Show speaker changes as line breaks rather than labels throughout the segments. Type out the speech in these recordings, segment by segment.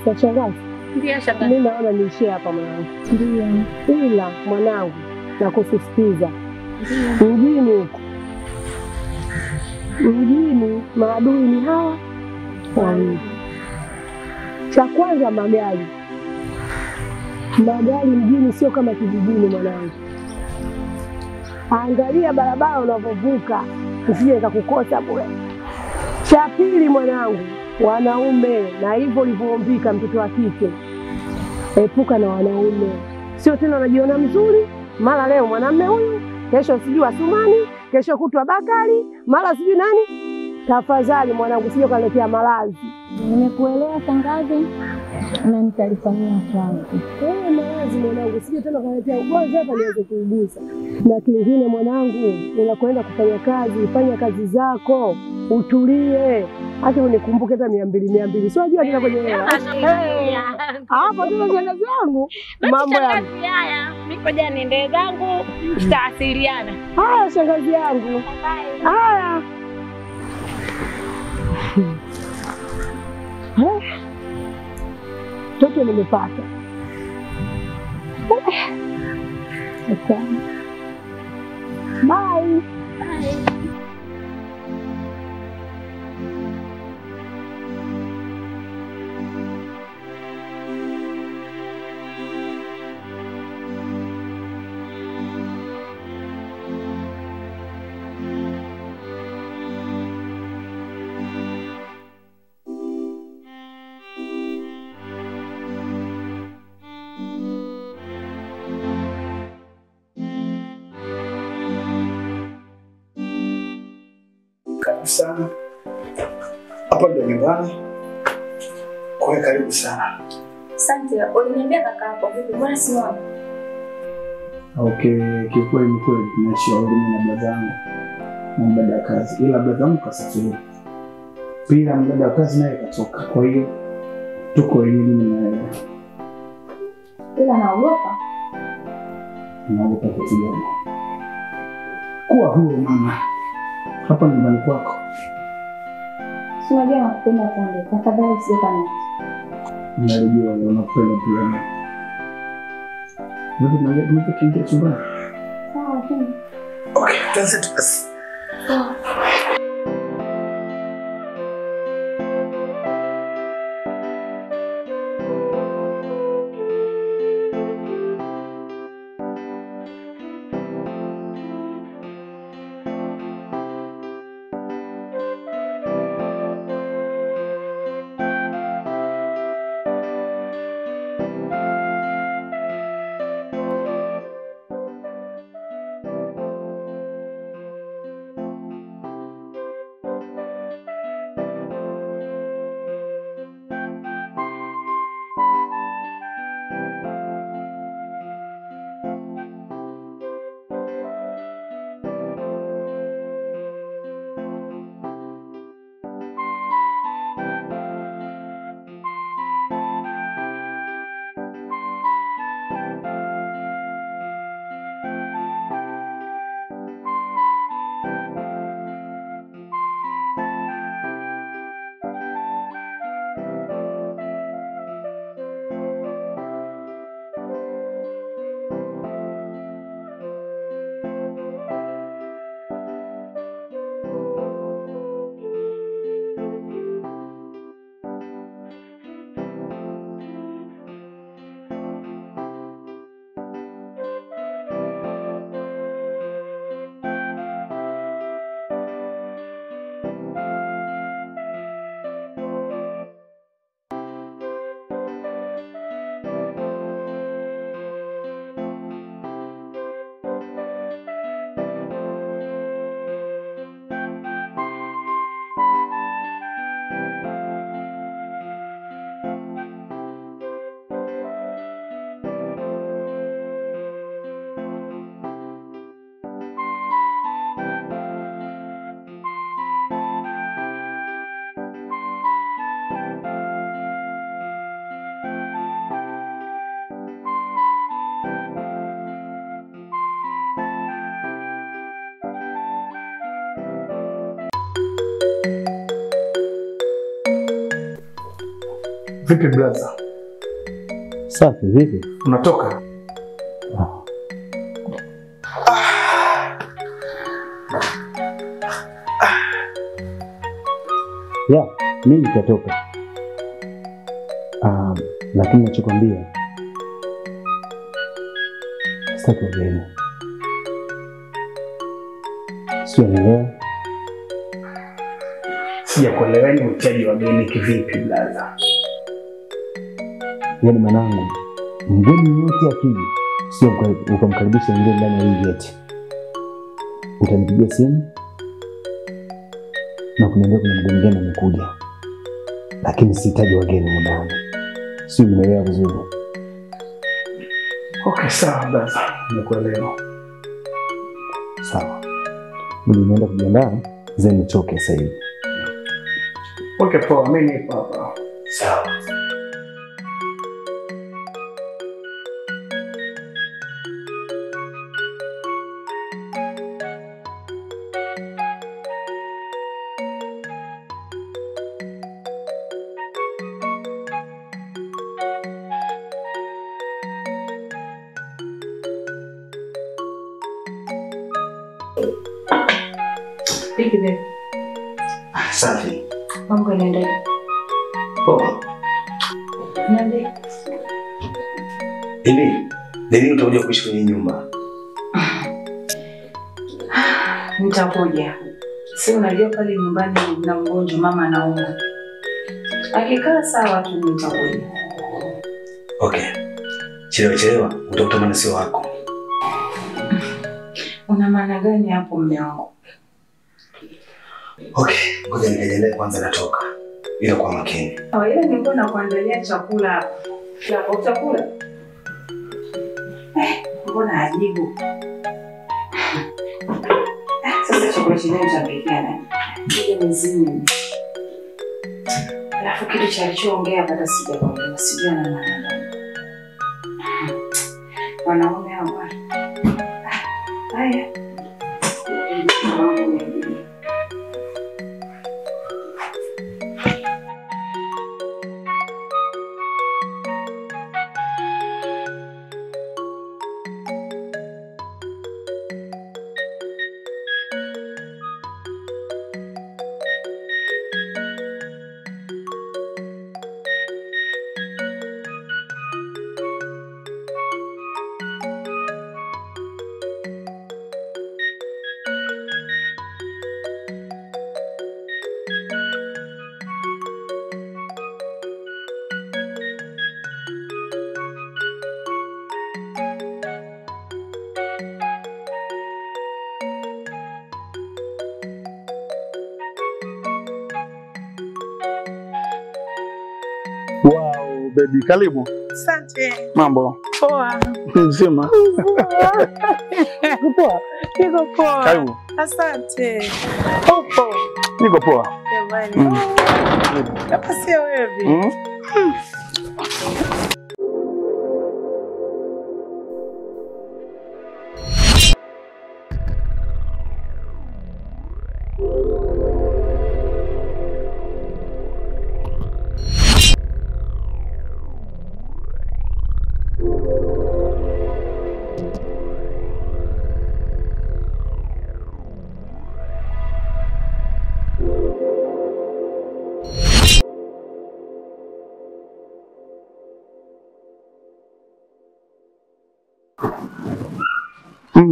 Sasa shangazi.
Ndio shangazi.
Mimi naona niishie hapa mwanangu.
Ndio.
Ila mwanangu nakusisitiza. Mjini huko. Mjini maadui ni hawa wawili. Cha kwanza magari. Magari mjini sio kama kijijini mwanangu. Angalia barabara unavovuka, usije nikakukosa bure. Cha pili mwanangu, wanaume, na hivyo ulivyoombika mtoto wa kike. Epuka na wanaume. Sio tena unajiona mzuri, mara leo mwanamume huyu, kesho sijui Asumani, kesho kutwa Bakari, mara sijui nani. Tafadhali mwanangu, usije ukaletea maradhi.
Nimekuelewa shangazi na nitalifanyia kazi.
Wewe maradhi mwanangu, usije tena ukaletea ugonjwa hapa niweze kuigusa. Na kingine mwanangu, unakwenda kufanya kazi, fanya kazi zako, utulie. Hata unikumbuke hata 200. Sio unajua nina kwenye hela. Hapo tuna shangazi yangu. Mambo ya
haya. Niko jana niende zangu, tutawasiliana.
haya shangazi yangu. Haya. Toto nimepata. Bye.
Sana. Hapa ndo nyumbani. Kwa karibu sana.
Asante. Uliniambia kaka hapo vipi? Mbona simuoni?
Okay, kiukweli ni kweli tunaishi huduma na baba zangu. Na mbada kazi. Ila baba zangu kasafiri. Pia mbada kazi naye katoka. Kwa hiyo tuko wenyewe mimi na yeye.
Ila naogopa.
Naogopa kitu gani? Kuwa huru mama. Hapa nyumbani kwako.
Si unajua nakupenda Konde. Tafadhali usiokane.
Najua unapenda pia. Vipi tuingie chumbani?
Sawa, twende.
Okay, tuanze basi.
Sawa.
Vipi brother?
Safi, vipi?
Unatoka?
Ya, mimi nitatoka. Lakini nachokwambia sitaki ugeni. Sio nielewa?
Sijakuelewa, ni mtaji wa geni kivipi brother?
Yaani mwanangu, mgeni yote akija, sio ukamkaribisha mgeni ndani ya hii geti. Utanipigia simu na kuniambia kuna mgeni gani amekuja. Lakini sihitaji wageni ndani. Sio nimeelewa vizuri?
Okay, sawa brother. Nimekuelewa.
Sawa. Mimi naenda kujiandaa, zeni nichoke sasa hivi.
Okay, poa, mimi nipo hapa.
Sawa.
Vipi babe?
Safi.
Mambo yanaendaje?
Poa.
Niambie.
Lini utakuja kuishi kwenye nyumba?
Nitakuja. Si unajua pale nyumbani na mgonjwa, mama anaumwa. Akikaa sawa tu nitakuja.
Okay. Chelewa utakuta maana sio wako.
Una maana gani hapo mume wangu?
Okay, ngoja nikajiandae kwanza, natoka. Ila kwa makini.
Ile nilikuwa nakuandalia chakula hapa. Hapo chakula? Mbona ajibu? Sasa chakula chenyewe chapikia nani? Ile mzima. Alafu kitu cha alichoongea hata sijakwambia, sijui ana maana gani. Wanaume hawa. Haya.
Wow, baby, karibu.
Asante.
Mambo?
Poa.
Mzima.
Poa. Niko poa.
Karibu.
Asante. Upo?
Niko poa.
Jamani. Hapa sio wewe.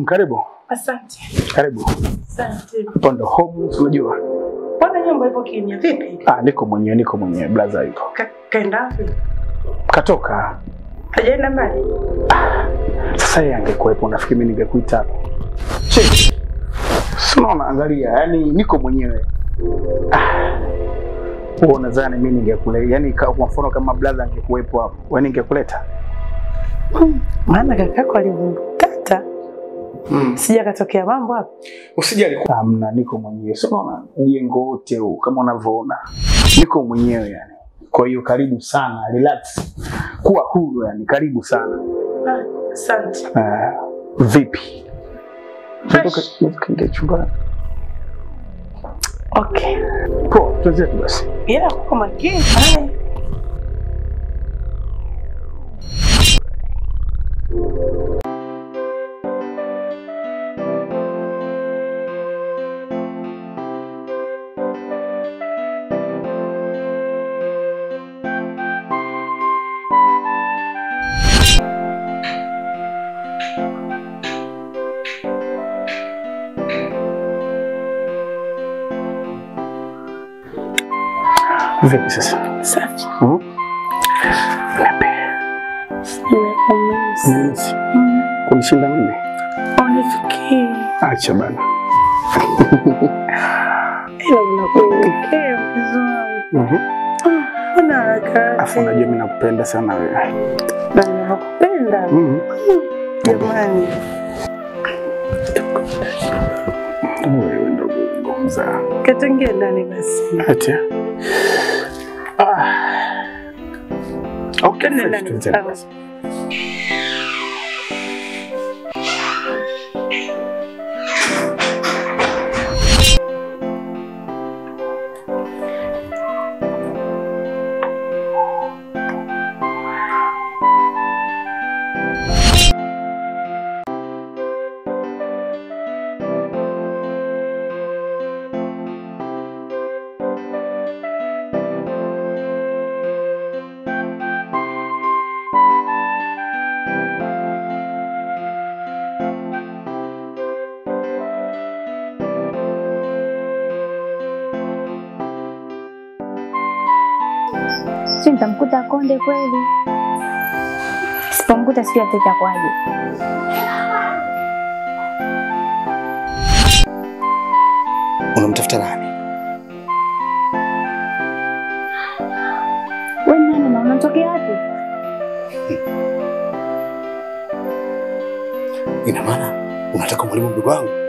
Karibu.
Asante.
Karibu.
Asante.
Hapa ndo home, unajua.
Bwana nyumba ipo kimya vipi?
Niko mwenyewe brother yuko.
Kaenda wapi?
Katoka.
Hajaenda mbali?
Sasa yeye angekuepo, nafikiri mimi ningekuita hapo. Che. Unaona, angalia, yani niko mwenyewe. Wewe unadhani mimi ningekuleta? Yani kwa mfano kama brother angekuepo hapo, wewe ningekuleta?
Maana kakako alivyokata. Sija katokea mambo hapo.
Usijali, hamna, niko mwenyewe. Sio unaona jengo wote huu kama unavyoona. Niko mwenyewe yani. Kwa hiyo karibu sana, relax. Kuwa huru yani, karibu sana.
Asante.
Vipi? Tunatoka chumba.
Okay.
Poa, tuanze basi.
Ila kwa makini.
Vipi sasa?
Safi.
Nimekumisi. Kunishinda mimi?
Unifikie.
Acha bana.
Ila unakuelekea vizuri. Una haraka.
Afu unajua mimi nakupenda sana wewe.
Na nakupenda. Jamani.
Wewe ndio ngomza.
Katangia ndani basi.
Acha. Okay,
ndani.
Sio nitamkuta Konde kweli? Sipomkuta sijui atakuwaje.
Unamtafuta nani?
Wewe nani na unatokea wapi?
Ina maana unataka mwalimu mdogo wangu?